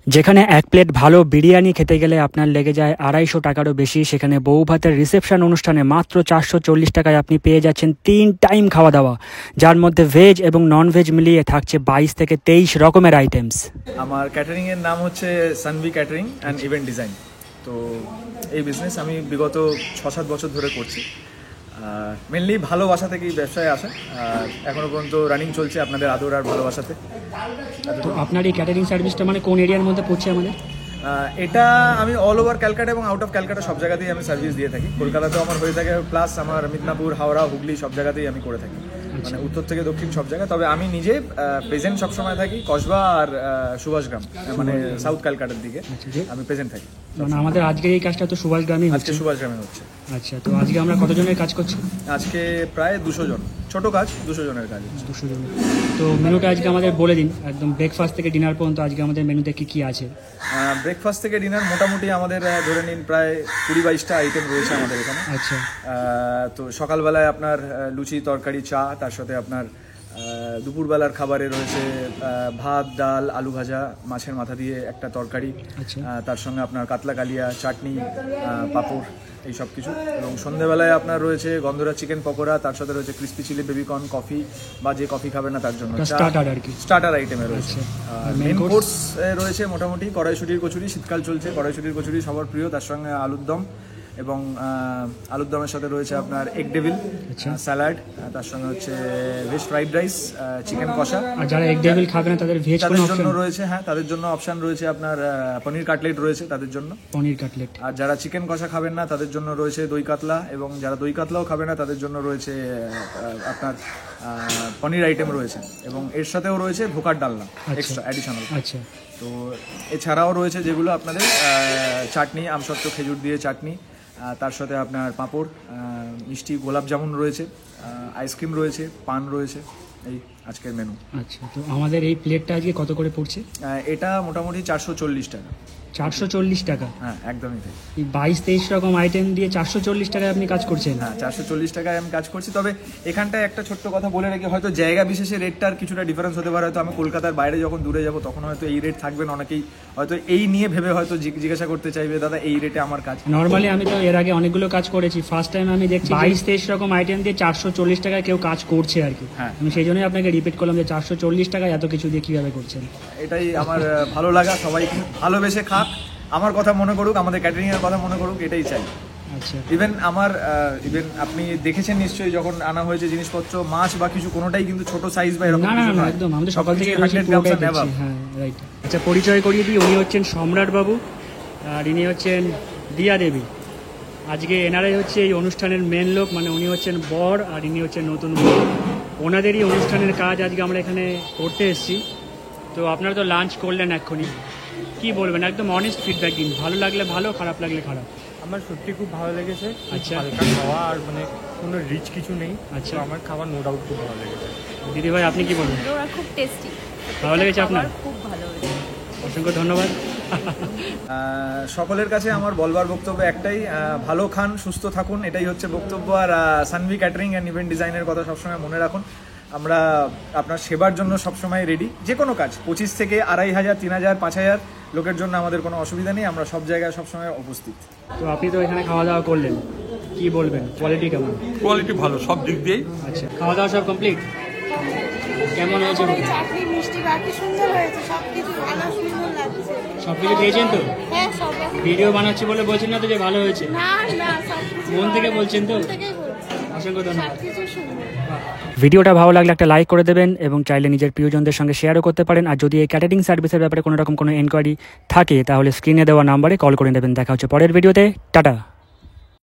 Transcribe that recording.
যেখানে এক প্লেট ভালো বিরিয়ানি খেতে গেলে আপনার লেগে যায় 250 টাকারও বেশি, সেখানে বউ ভাতের রিসেপশন অনুষ্ঠানে মাত্র 440 টাকায় আপনি পেয়ে যাচ্ছেন 3 টাইম খাওয়া দাওয়া, যার মধ্যে ভেজ এবং নন ভেজ মিলিয়ে থাকছে 22 থেকে 23 রকমের আইটেমস। আমার ক্যাটারিং এর নাম হচ্ছে Sanvi catering and event design. তো এই বিজনেস আমি বিগত 6-7 বছর ধরে করছি। মেনলি ভালোবাসা থেকেই ব্যবসায় আসা, আর এখনো পর্যন্ত রানিং চলছে আপনাদের আদর আর ভালোবাসাতে। তো আপনার এই ক্যাটারিং সার্ভিসটা মানে কোন এরিয়ার মধ্যে পড়ছে আমাদের? এটা আমি অল ওভার ক্যালকাটা এবং আউট অফ ক্যালকাটা সব জায়গাতেই আমি সার্ভিস দিয়ে থাকি। কলকাতাতেও আমার হয়ে থাকে, প্লাস আমার মিদনাপুর, হাওড়া, হুগলি সব জায়গাতেই আমি করে থাকি, মানে উত্তর থেকে দক্ষিণ সব জায়গায়। তবে আমি নিজে প্রেজেন্ট সবসময় থাকি কসবা আর সুভাষগ্রাম, মানে সাউথ ক্যালকাটার দিকে আমি প্রেজেন্ট থাকি। মানে আমাদের আজকে এই কাজটা তো সুভাষগ্রামে হচ্ছে। আজকে সুভাষগ্রামে হচ্ছে। আচ্ছা, তো আজকে আমরা কতজনের কাজ করছি? আজকে প্রায় 200 জন, ছোট কাজ 200 জনের কাজ। 200 জন। তো মেনুটা আজকে আমাদের বলে দিন, একদম ব্রেকফাস্ট থেকে ডিনার পর্যন্ত আজকে আমাদের মেনুতে কি কি আছে? ব্রেকফাস্ট থেকে ডিনার মোটামুটি আমাদের ধরে নিন প্রায় 20-22টা আইটেম রয়েছে আমাদের এখানে। আচ্ছা। তো সকালবেলায় আপনার লুচি, তরকারি, চা, তার সাথে আপনার দুপুরবেলার খাবারে রয়েছে ভাত, ডাল, আলু ভাজা, মাছের মাথা দিয়ে একটা তরকারি, তার সঙ্গে আপনার কাতলা কালিয়া, চাটনি, পাঁপড়, এই সব কিছু। এবং সন্ধ্যেবেলায় আপনার রয়েছে গন্ধরাজ চিকেন পকোড়া, তার সাথে রয়েছে ক্রিস্পি চিলি বেবিকর্ন, কফি বা যে কফি খাবে না তার জন্য স্টার্টার আইটেমে রয়েছে। মেন কোর্স রয়েছে মোটামুটি কড়াইশুটির কচুরি, শীতকাল চলছে, কড়াইশুটির কচুরি সবার প্রিয়, তার সঙ্গে আলুর দম, এবং আলুর দমের সাথে রয়েছে আপনার এগ ডেভিল, স্যালাড, তার সঙ্গে হচ্ছে ভেজ ফ্রাইড রাইস, চিকেন কষা। আর যারা এগ ডেভিল খাবে না তাদের ভেজ তাদের জন্য রয়েছে, হ্যাঁ তাদের জন্য অপশন রয়েছে আপনার পনির কাটলেট রয়েছে তাদের জন্য, পনির কাটলেট। আর যারা চিকেন কষা খাবেন না তাদের জন্য রয়েছে দই কাতলা, এবং যারা দই কাতলাও খাবে না তাদের জন্য রয়েছে আপনার পনির আইটেম রয়েছে, এবং এর সাথেও রয়েছে ধোকার ডালনা এক্সট্রা অ্যাডিশনাল। আচ্ছা। তো এছাড়াও রয়েছে যেগুলো আপনাদের চাটনি, আমসত্ত্ব খেজুর দিয়ে চাটনি, তার সাথে আপনার পাঁপড়, মিষ্টি, গোলাপ জামুন রয়েছে, আইসক্রিম রয়েছে, পান রয়েছে, এই আজকের মেনু। আচ্ছা, তো আমাদের এই প্লেটটা আজকে কত করে পড়ছে? এটা মোটামুটি 440 টাকা। 440 টাকা? হ্যাঁ, একদমই তাই। 22-23 রকম আইটেম দিয়ে 440 টাকায় আপনি কাজ করছেন? হ্যাঁ, 440 টাকায় আমি কাজ করছি। তবে এখানটায় একটা ছোট্ট কথা বলে রাখি, হয়তো জায়গা বিশেষে রেটটার কিছুটা ডিফারেন্স হতে পারে। হয়তো আমি কলকাতার বাইরে যখন দূরে যাব তখন হয়তো এই রেট থাকবে না, অনেকেই হয়তো এই নিয়ে ভেবে হয়তো জিজ্ঞাসা করতে চাইবে দাদা এই রেটে আমার কাজ। নর্মালি আমি তো এর আগে অনেকগুলো কাজ করেছি, ফার্স্ট টাইম আমি দেখছি 22-23 রকম আইটেম দিয়ে 440 টাকায় কেউ কাজ করছে আর কি। হ্যাঁ, আমি সেই জন্যই আপনাকে রিপিট করলাম যে 440 টাকায় এত কিছু দিয়ে কিভাবে করছেন। এটাই আমার ভালো লাগা, সবাই ভালোবেসে খাক, আমার কথা মনে করুক, আমাদের ক্যাটারিং এর কথা মনে করুক, এটাই চাই। আচ্ছা। ইভেন আপনি দেখেছেন নিশ্চয়ই যখন আনা হয়েছে জিনিসপত্র, মাছ বা কিছু কোনোটাই কিন্তু ছোট সাইজ বা এরকম না, একদম আমাদের সকাল থেকে হ্যাঁ রাইট। আচ্ছা, পরিচয় করিয়ে দিই, উনি হচ্ছেন সম্রাট বাবু, আর ইনি হচ্ছেন দিয়া দেবী। আজকে এনারাই হচ্ছে এই অনুষ্ঠানের মেন লোক, মানে উনি হচ্ছেন বর আর ইনি হচ্ছেন নতুন বর। ওনাদেরই অনুষ্ঠানের কাজ আজকে আমরা এখানে করতে এসেছি। তো আপনারা তো লাঞ্চ করলেন এক্ষুনি, কি বলবেন? একদম অনেস্ট ফিডব্যাক দিন, ভালো লাগলে ভালো, খারাপ লাগলে খারাপ। আমার সত্যি খুব ভালো লেগেছে। আচ্ছা, হালকা খাওয়া আর মানে কোনো রিচ কিছু নেই। আচ্ছা, আমার খাবার নো ডাউট খুব ভালো লেগেছে। দিদি ভাই আপনি কি বলবেন? ওরা খুব টেস্টি, ভালো লেগেছে আপনার? খুব ভালো লেগেছে, অসংখ্য ধন্যবাদ। সকলের কাছে আমার বলবার বক্তব্য একটাই, ভালো খান, সুস্থ থাকুন, এটাই হচ্ছে বক্তব্য। আর সানভি ক্যাটারিং অ্যান্ড ইভেন্ট ডিজাইনের কথা সবসময় মনে রাখুন, আমরা আপনার সেবার জন্য সবসময় রেডি। যে কোনো কাজ 25 থেকে 2500, 3000, 5000 লোকের জন্য আমাদের কোনো অসুবিধা নেই, আমরা সব জায়গায় সবসময় উপস্থিত। তো আপনি তো এখানে খাওয়া দাওয়া করলেন, কি বলবেন? কোয়ালিটি কেমন? কোয়ালিটি ভালো সব দিক দিয়েই। আচ্ছা, খাওয়া দাওয়া সব কমপ্লিট? কেমন হয়েছে? চাটনি, মিষ্টি, বাকি সুন্দর হয়েছে, সবকিছু ভালো, সুন্দর লাগছে। সবকিছু খেয়েছেন তো? হ্যাঁ, সব। ভিডিও বানাচ্ছি বলে বলছেন না তো যে ভালো হয়েছে? না, সবকিছু মন থেকে বলছেন তো? মন থেকেই বলছি। অসংখ্য ধন্যবাদ। সবকিছু সুন্দর। ভিডিওটা ভালো লাগলে একটা লাইক করে দেবেন, এবং চাইলে নিজের প্রিয়জনদের সঙ্গে শেয়ারও করতে পারেন। আর যদি এই ক্যাটারিং সার্ভিসের ব্যাপারে কোনো রকম কোনো এনকোয়ারি থাকে তাহলে স্ক্রিনে দেওয়া নাম্বারে কল করে নেবেন। দেখা হচ্ছে পরের ভিডিওতে। টাটা।